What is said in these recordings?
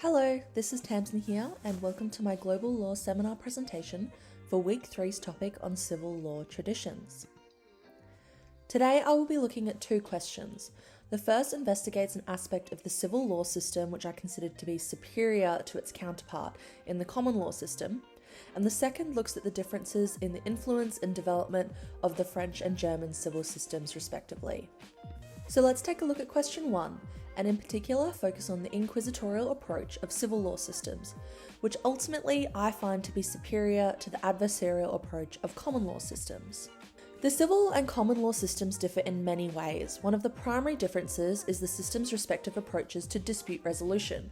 Hello, this is Tamsin here, and welcome to my Global Law Seminar presentation for Week 3's topic on civil law traditions. Today I will be looking at two questions. The first investigates an aspect of the civil law system which I consider to be superior to its counterpart in the common law system, and the second looks at the differences in the influence and development of the French and German civil systems respectively. So let's take a look at question 1, and in particular focus on the inquisitorial approach of civil law systems, which ultimately I find to be superior to the adversarial approach of common law systems. The civil and common law systems differ in many ways. One of the primary differences is the system's respective approaches to dispute resolution.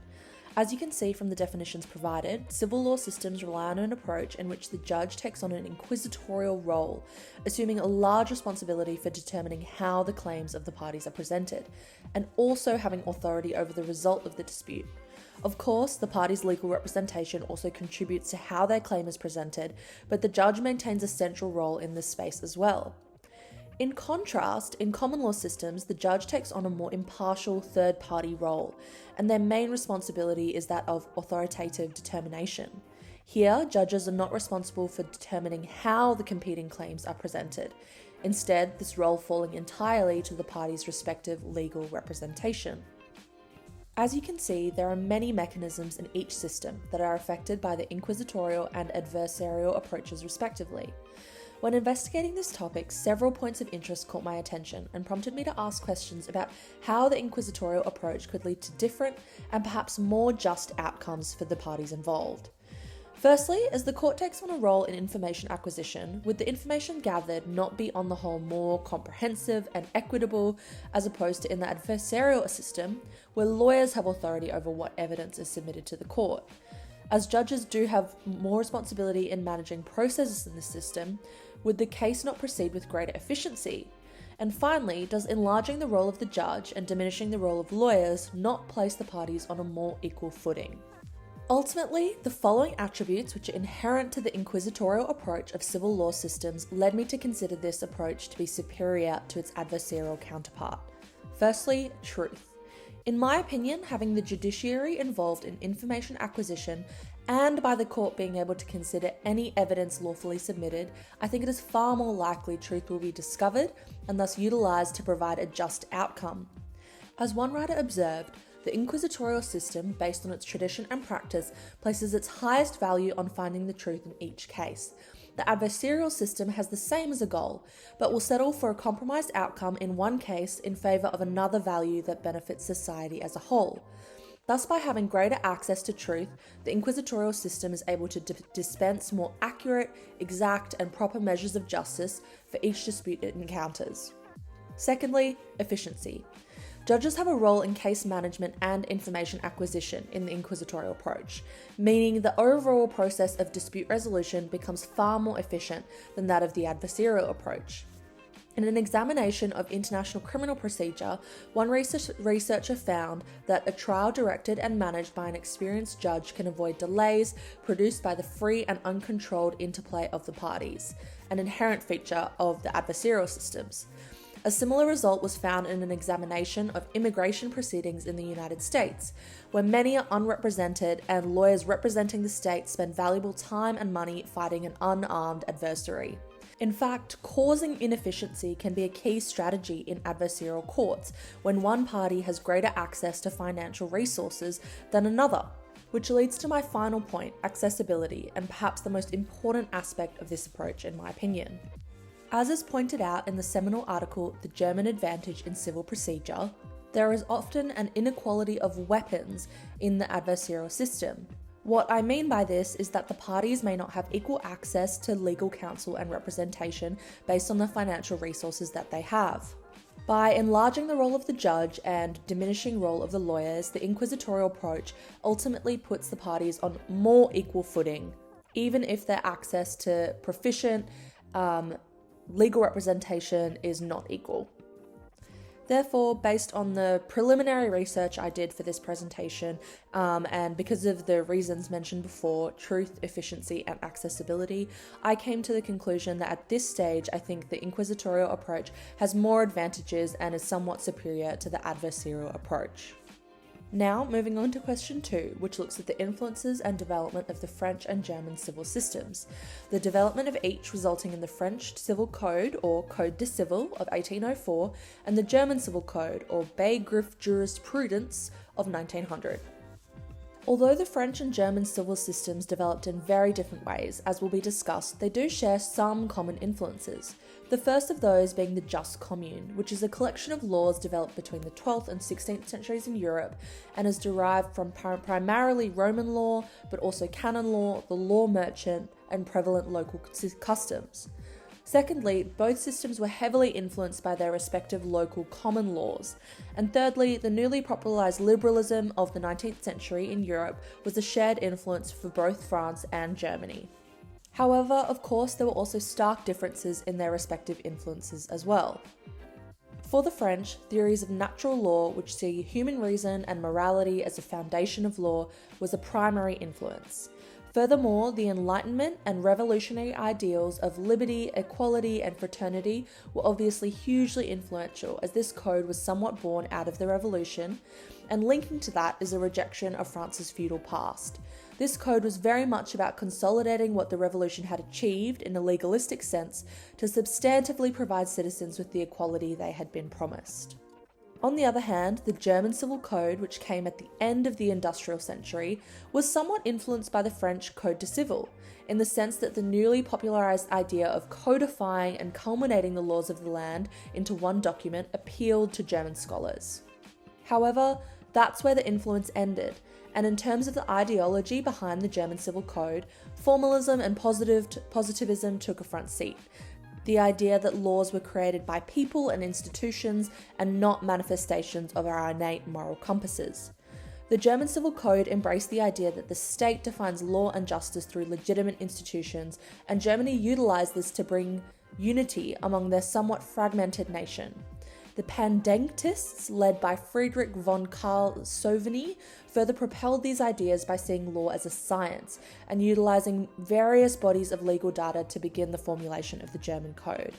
As you can see from the definitions provided, civil law systems rely on an approach in which the judge takes on an inquisitorial role, assuming a large responsibility for determining how the claims of the parties are presented, and also having authority over the result of the dispute. Of course, the parties' legal representation also contributes to how their claim is presented, but the judge maintains a central role in this space as well. In contrast, in common law systems, the judge takes on a more impartial third-party role, and their main responsibility is that of authoritative determination. Here, judges are not responsible for determining how the competing claims are presented, instead this role falling entirely to the parties' respective legal representation. As you can see, there are many mechanisms in each system that are affected by the inquisitorial and adversarial approaches respectively. When investigating this topic, several points of interest caught my attention and prompted me to ask questions about how the inquisitorial approach could lead to different and perhaps more just outcomes for the parties involved. Firstly, as the court takes on a role in information acquisition, would the information gathered not be on the whole more comprehensive and equitable as opposed to in the adversarial system, where lawyers have authority over what evidence is submitted to the court? As judges do have more responsibility in managing processes in the system, would the case not proceed with greater efficiency? And finally, does enlarging the role of the judge and diminishing the role of lawyers not place the parties on a more equal footing? Ultimately, the following attributes which are inherent to the inquisitorial approach of civil law systems led me to consider this approach to be superior to its adversarial counterpart. Firstly, truth. In my opinion, having the judiciary involved in information acquisition and by the court being able to consider any evidence lawfully submitted, I think it is far more likely truth will be discovered and thus utilised to provide a just outcome. As one writer observed, the inquisitorial system, based on its tradition and practice, places its highest value on finding the truth in each case. The adversarial system has the same as a goal, but will settle for a compromised outcome in one case in favour of another value that benefits society as a whole. Thus, by having greater access to truth, the inquisitorial system is able to dispense more accurate, exact, and proper measures of justice for each dispute it encounters. Secondly, efficiency. Judges have a role in case management and information acquisition in the inquisitorial approach, meaning the overall process of dispute resolution becomes far more efficient than that of the adversarial approach. In an examination of international criminal procedure, one researcher found that a trial directed and managed by an experienced judge can avoid delays produced by the free and uncontrolled interplay of the parties, an inherent feature of the adversarial systems. A similar result was found in an examination of immigration proceedings in the United States, where many are unrepresented and lawyers representing the state spend valuable time and money fighting an unarmed adversary. In fact, causing inefficiency can be a key strategy in adversarial courts when one party has greater access to financial resources than another. Which leads to my final point, accessibility, and perhaps the most important aspect of this approach in my opinion. As is pointed out in the seminal article, The German Advantage in Civil Procedure, there is often an inequality of weapons in the adversarial system. What I mean by this is that the parties may not have equal access to legal counsel and representation based on the financial resources that they have. By enlarging the role of the judge and diminishing role of the lawyers, the inquisitorial approach ultimately puts the parties on more equal footing, even if their access to proficient legal representation is not equal. Therefore, based on the preliminary research I did for this presentation, and because of the reasons mentioned before, truth, efficiency, and accessibility, I came to the conclusion that at this stage, I think the inquisitorial approach has more advantages and is somewhat superior to the adversarial approach. Now, moving on to question 2, which looks at the influences and development of the French and German civil systems, the development of each resulting in the French Civil Code, or Code de Civil, of 1804, and the German Civil Code, or Begriff Jurisprudence, of 1900. Although the French and German civil systems developed in very different ways, as will be discussed, they do share some common influences. The first of those being the Jus Commune, which is a collection of laws developed between the 12th and 16th centuries in Europe and is derived from primarily Roman law, but also canon law, the law merchant, and prevalent local customs. Secondly, both systems were heavily influenced by their respective local common laws. And thirdly, the newly popularised liberalism of the 19th century in Europe was a shared influence for both France and Germany. However, of course, there were also stark differences in their respective influences as well. For the French, theories of natural law, which see human reason and morality as a foundation of law, was a primary influence. Furthermore, the Enlightenment and revolutionary ideals of liberty, equality, and fraternity were obviously hugely influential, as this code was somewhat born out of the revolution, and linking to that is a rejection of France's feudal past. This code was very much about consolidating what the revolution had achieved in a legalistic sense to substantively provide citizens with the equality they had been promised. On the other hand, the German Civil Code, which came at the end of the industrial century, was somewhat influenced by the French Code de Civil, in the sense that the newly popularised idea of codifying and culminating the laws of the land into one document appealed to German scholars. However, that's where the influence ended, and in terms of the ideology behind the German Civil Code, formalism and positivism took a front seat. The idea that laws were created by people and institutions and not manifestations of our innate moral compasses. The German Civil Code embraced the idea that the state defines law and justice through legitimate institutions, and Germany utilised this to bring unity among their somewhat fragmented nation. The Pandectists, led by Friedrich von Karl Sauvigny, further propelled these ideas by seeing law as a science and utilising various bodies of legal data to begin the formulation of the German Code.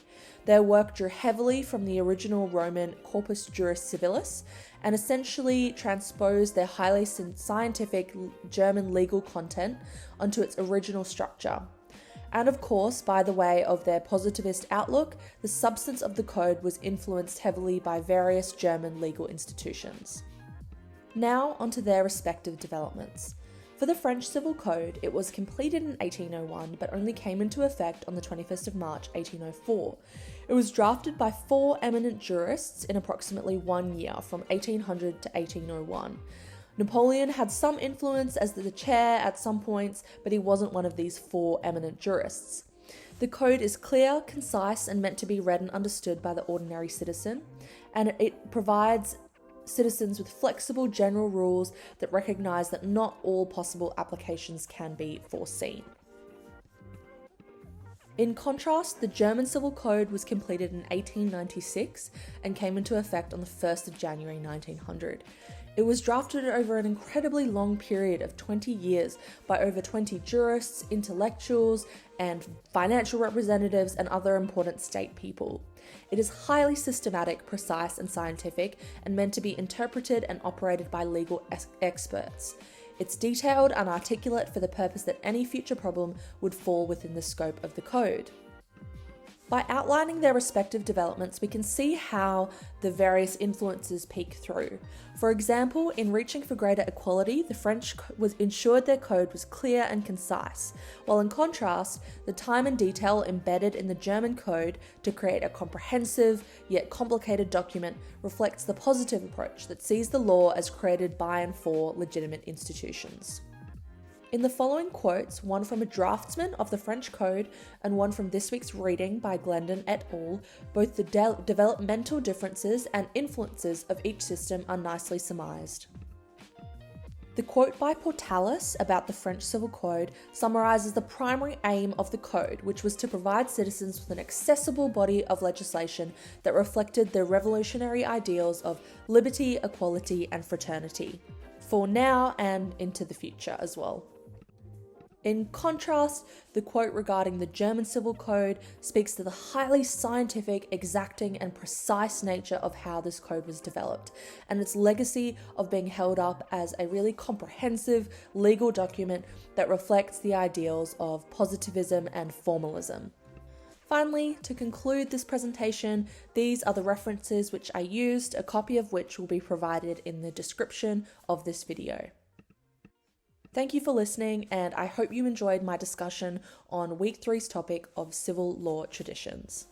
Their work drew heavily from the original Roman Corpus Juris Civilis and essentially transposed their highly scientific German legal content onto its original structure. And of course, by the way of their positivist outlook, the substance of the code was influenced heavily by various German legal institutions. Now onto their respective developments. For the French Civil Code, it was completed in 1801 but only came into effect on the 21st of March 1804. It was drafted by 4 eminent jurists in approximately 1 year, from 1800 to 1801. Napoleon had some influence as the chair at some points, but he wasn't one of these 4 eminent jurists. The code is clear, concise, and meant to be read and understood by the ordinary citizen, and it provides citizens with flexible general rules that recognise that not all possible applications can be foreseen. In contrast, the German Civil Code was completed in 1896 and came into effect on the 1st of January 1900. It was drafted over an incredibly long period of 20 years by over 20 jurists, intellectuals, and financial representatives and other important state people. It is highly systematic, precise, and scientific, and meant to be interpreted and operated by legal experts. It's detailed and articulate for the purpose that any future problem would fall within the scope of the code. By outlining their respective developments, we can see how the various influences peek through. For example, in reaching for greater equality, the French ensured their code was clear and concise, while in contrast, the time and detail embedded in the German code to create a comprehensive yet complicated document reflects the positive approach that sees the law as created by and for legitimate institutions. In the following quotes, one from a draftsman of the French Code and one from this week's reading by Glendon et al., both the developmental differences and influences of each system are nicely surmised. The quote by Portalis about the French Civil Code summarises the primary aim of the code, which was to provide citizens with an accessible body of legislation that reflected the revolutionary ideals of liberty, equality, and fraternity, for now and into the future as well. In contrast, the quote regarding the German Civil Code speaks to the highly scientific, exacting, and precise nature of how this code was developed, and its legacy of being held up as a really comprehensive legal document that reflects the ideals of positivism and formalism. Finally, to conclude this presentation, these are the references which I used, a copy of which will be provided in the description of this video. Thank you for listening, and I hope you enjoyed my discussion on Week 3's topic of civil law traditions.